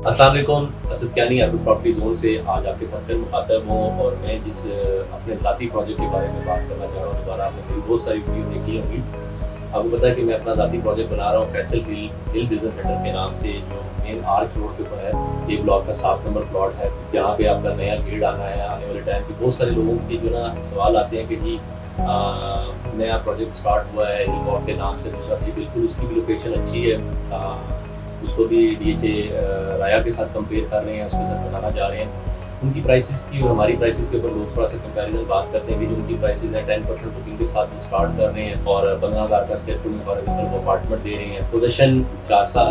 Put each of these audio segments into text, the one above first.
अस्सलाम वालेकुम, Asad Kiyani urban property zone से आज आपके साथ फिर मुखातब हूँ और मैं जिस अपने ज़ाती प्रोजेक्ट के बारे में बात करना चाह रहा हूँ। दोबारा आपने मेरी बहुत सारी वीडियो देखी होंगी। आपको पता है कि मैं अपना ज़ाती प्रोजेक्ट बना रहा हूँ फैसल हिल बिजनेस सेंटर के नाम से, जो मेन आर्च रोड के ऊपर है। ये ब्लॉक का 7 नंबर प्लॉट है, जहाँ पे आपका नया गेट आना है। आने वाले टाइम पे बहुत सारे लोगों के जो ना सवाल आते हैं कि जी नया प्रोजेक्ट स्टार्ट हुआ है हिल के नाम से। दूसरा जी बिल्कुल उसकी भी लोकेशन अच्छी है, उसको भी DHA राया के साथ कंपेयर कर रहे हैं, उसके साथ बनाना जा रहे हैं। उनकी प्राइसेस की और हमारी प्राइसेस के ऊपर लोग थोड़ा सा कंपैरिजन बात करते हैं कि जो उनकी प्राइसेस हैं 10% बुकिंग के साथ स्टार्ट कर रहे हैं और 15,000 का स्क्वायर फुट में फॉर एग्जाम्पल वो अपार्टमेंट दे रहे हैं। पोजीशन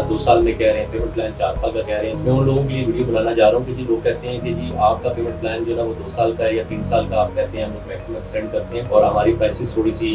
2 साल में कह रहे हैं, पेमेंट प्लान 4 साल का कह रहे हैं। मैं उन लोगों के लिए वीडियो बनाना जा रहा हूँ कि जी लोग कहते हैं कि जी आपका पेमेंट प्लान जो है ना वो 2 साल का है या 3 साल का, आप कहते हैं हम लोग मैक्सिमम एक्सटेंड करते हैं और हमारी प्राइसेस थोड़ी सी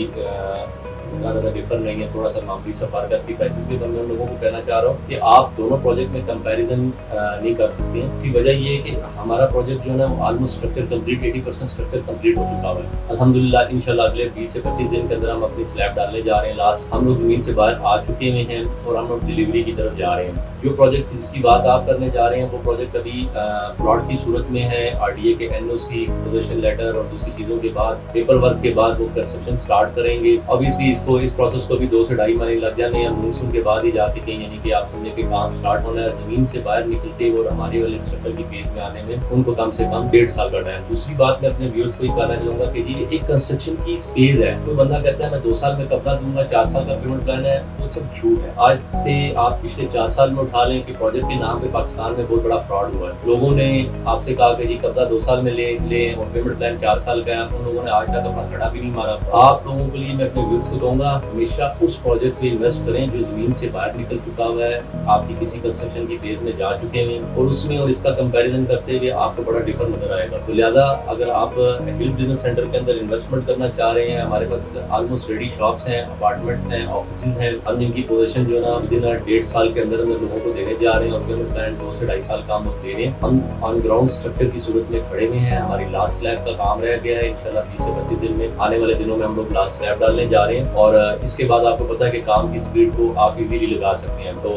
ज़्यादा डिफर नहीं है, थोड़ा सा मामूली सा फर्क है इसकी प्राइसेस भी। मैं उन लोगों को कहना चाह रहा हूँ कि आप दोनों प्रोजेक्ट में कंपैरिजन नहीं कर सकते हैं। इसकी वजह ये है कि हमारा प्रोजेक्ट जो है ना वो almost structure complete 80% structure complete हो चुका है अल्हम्दुलिल्लाह। इंशाल्लाह अगले 20 से 25 दिन के अंदर हम अपनी स्लैब डालने जा रहे हैं। लास्ट हम लोग ज़मीन से बाहर आ चुके हुए हैं और हम लोग डिलीवरी की तरफ जा रहे हैं। जो प्रोजेक्ट जिसकी बात आप करने जा रहे हैं वो प्रोजेक्ट अभी प्लॉट की सूरत में है। RDA के NOC पोजीशन लेटर और दूसरी चीज़ों के बाद पेपर वर्क के बाद वो कंस्ट्रक्शन स्टार्ट करेंगे। ऑब्वियसली इस प्रोसेस को भी 2 से 2.5 महीने लग जाने हैं मानसून के बाद ही जाके कहीं, यानी कि आप समझे कि काम स्टार्ट होना है। ज़मीन से बाहर निकलते और हमारे वाले स्ट्रक्चर की फेज में आने में उनको कम से कम 1.5 साल का टाइम। दूसरी बात मैं अपने व्यूअर्स को ये कहना चाहूँगा कि जी एक कंस्ट्रक्शन की स्टेज है। कोई बंदा कहता है मैं 2 साल में कब्जा दूंगा, 4 साल का पेमेंट प्लान है, वो सब झूठ है। आज से आप पिछले 4 साल में उठा लें कि प्रोजेक्ट के नाम पे पाकिस्तान में बहुत बड़ा फ्रॉड हुआ है। लोगों ने आपसे कहा कि जी कब्जा 2 साल में ले और पेमेंट प्लान 4 साल का है, उन लोगों ने आज तक अपना खड़ा भी नहीं मारा। आप लोगों के लिए मैं अपने व्यूअर्स को कहूँगा हमेशा उस प्रोजेक्ट पे इन्वेस्ट करें जो जमीन से बाहर निकल चुका हुआ है, आपकी किसी कंस्ट्रक्शन की फेज में जा चुके हैं और उसमें और इसका कंपैरिजन करते हुए आपको बड़ा डिफर नजर आएगा। तो लिहाजा अगर आप हिल बिजनेस सेंटर के अंदर इन्वेस्टमेंट करना चाह रहे हैं, हमारे पास ऑलमोस्ट रेडी शॉप्स हैं, अपार्टमेंट्स हैं, ऑफिस हैं। हम जिनकी पोजीशन जो है ना विदिन 1.5 साल के अंदर अंदर लोगों को देने जा रहे हैं और पेमेंट प्लान 2 से 2.5 साल का हम लोग दे रहे हैं। हम ऑन ग्राउंड स्ट्रक्चर की सूरत में खड़े हुए हैं। हमारी लास्ट स्लैब का काम रह गया है, इंशाल्लाह 20 से 25 दिन में आने वाले दिनों में हम लोग लास्ट स्लैब डालने जा रहे हैं और इसके बाद आपको पता है कि काम की स्पीड को आप इजीली लगा सकते हैं। तो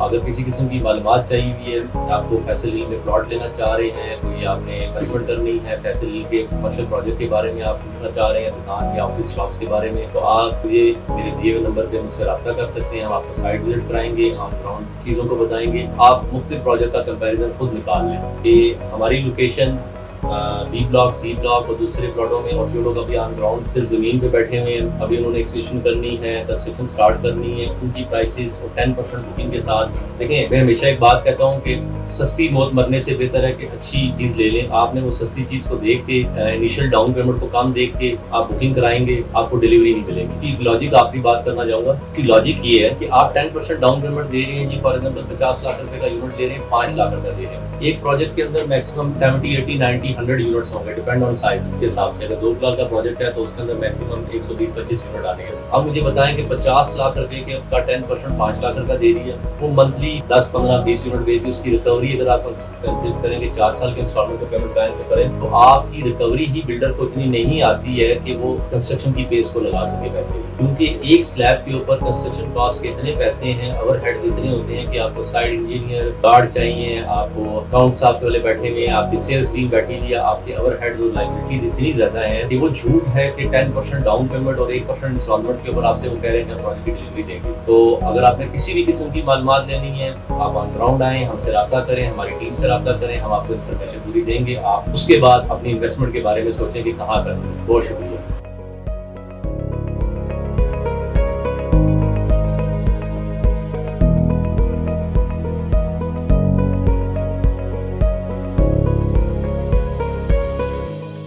अगर किसी किस्म की मालूमात चाहिए हुई है, आपको फैसल हिल में प्लॉट लेना चाह रहे हैं, कोई आपने इन्वेस्टमेंट करनी है, फैसल हिल के कमर्शियल प्रोजेक्ट के बारे में आप पूछना चाह रहे हैं, दुकान या ऑफिस शॉप्स के बारे में, तो आप मुझे मेरे दिए हुए नंबर पे मुझसे रब्ता कर सकते हैं। हम आपको साइट विजिट कराएंगे, ऑन ग्राउंड चीज़ों को बताएंगे। आप मुख्तलिफ प्रोजेक्ट का कंपेरिजन खुद निकाल लें कि हमारी location B block, C block और दूसरे प्लॉटों में, और जो लोग अभी ऑन ग्राउंड सिर्फ ज़मीन पे बैठे हुए हैं, अभी उन्होंने एक्सटेंशन करनी है, कंस्ट्रक्शन स्टार्ट करनी है, उनकी प्राइसेस और 10% बुकिंग के साथ। देखें, मैं हमेशा एक बात कहता हूँ कि सस्ती मौत मरने से बेहतर है कि अच्छी चीज़ ले लें। आपने वो सस्ती चीज़ को देख के इनिशियल डाउन पेमेंट को कम देख के आप बुकिंग कराएंगे, आपको डिलीवरी नहीं मिलेगी। लॉजिक आखिरी बात करना चाहूँगा कि लॉजिक ये है कि आप 10% डाउन पेमेंट दे रहे हैं जी, फॉर एग्जाम्पल 50 लाख रुपए का यूनिट ले रहे हैं, 5 लाख रुपए दे रहे हैं। एक प्रोजेक्ट के अंदर मैक्सिमम 70, 80, 90, 100 यूनिट्स होंगे, डिपेंड ऑन साइज के हिसाब से। अगर 2 लाख का प्रोजेक्ट है तो उसके अंदर मैक्सिमम 120-25 यूनिट आने हैं। अब मुझे बताएं कि 50 लाख रुपए के का 10% 5 लाख रुपया दे रही है, वो मंथली 10, 15, 20 यूनिट बेच दी। उसकी रिकवरी अगर आप कंसिडर करेंगे 4 साल के इंस्टॉलमेंट के पेमेंट प्लान पे करें तो आपकी रिकवरी ही बिल्डर को इतनी नहीं आती है कि वो कंस्ट्रक्शन की बेस को लगा सके पैसे, क्योंकि एक स्लैब के ऊपर कंस्ट्रक्शन कॉस्ट के इतने पैसे हैं, ओवरहेड्स इतने होते हैं कि आपको साइड इंजीनियर, गार्ड चाहिए, आपको अकाउंट साहब वाले बैठे हुए हैं, आपकी सेल्स टीम बैठी हुई है, आपके ओवरहेड्स और लायबिलिटीज इतनी ज्यादा है कि वो झूठ है कि 10% डाउन पेमेंट और 1% इंस्टॉलमेंट के ऊपर आपसे वो कह रहे हैं कि हम प्रोजेक्ट की डिलीवरी देंगे। तो अगर आपने किसी भी किस्म की मालूमात लेनी है, आप ऑन ग्राउंड आए, हमसे रब्ता करें, हमारी टीम से रब्ता करें, हम आपको इन्फॉर्मेशन पूरी देंगे। आप उसके बाद अपनी इन्वेस्टमेंट के बारे में सोचें कि कहाँ करना है। बहुत शुक्रिया।